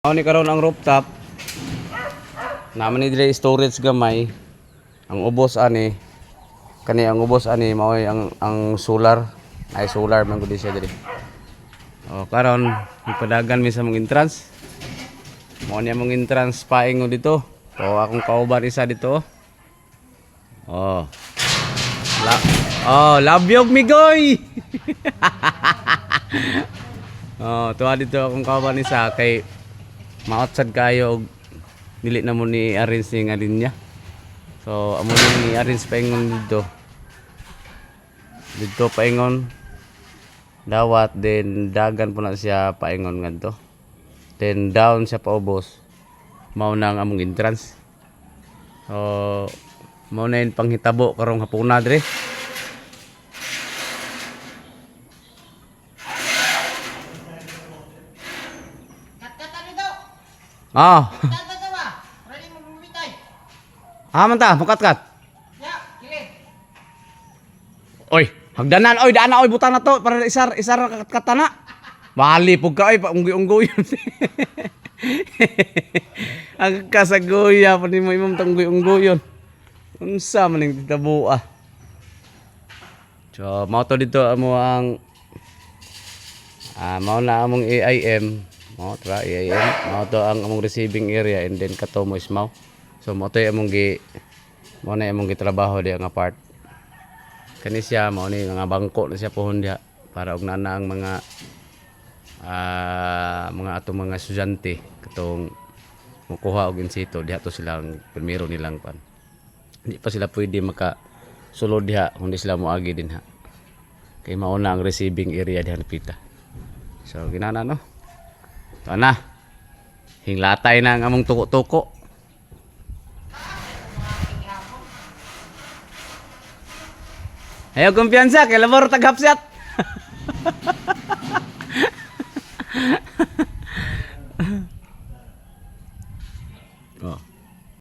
Ako ni karon ang rooftop. Naman ni dire storage gamay. Ang ubos ani kani ang ubos ani maoy ang solar. Ay solar man gud siya dire. Oh, karon ipadagan mi sa mong entrance. Mao ni among entrance paingon dito. So akong kauban isa dito. Oh. Labyog migoy. Oh, tuwa dito akong kauban isa kay maotsad kayo og dili na mo ni arrange ni nga linya. So amo ni arrange paingon dito. Dito paingon dawat then dagan po na siya paingon ngadto. Then down siya paubos. Mao na ang among entrance. So mao na yung panghitabo karong hapuna dire. Ah. Man ta, makat-kat. Oy, hagdanan oy, daan na oy butang na to para isar katana. Bali pug ka oy, unggoy-unggoy. Ang kasagoya pa ni mo imong tunggoy-unggoyon. Unsa man ning titabo ah. So, mao to dito amo ang mao na among AIM. Mao tra AIM. Mao to ang among receiving area and then kato mo is mao. So mao to among mao na among gitrabaho di nga part. Kani siya mao ni nga bangko na siya pohon diha para og nana ang mga atong mga estudyante katong mukuha og insito diha to silang primero nilang pan. Hindi pa sila pwede maka sulod diha kundi sila moagi din ha. Kay mao na ang receiving area diha napita. So ginana no. Ito na. Hinglatay na ang among tuko-tuko. Ayaw kumpiyansa kay labor taghapsat.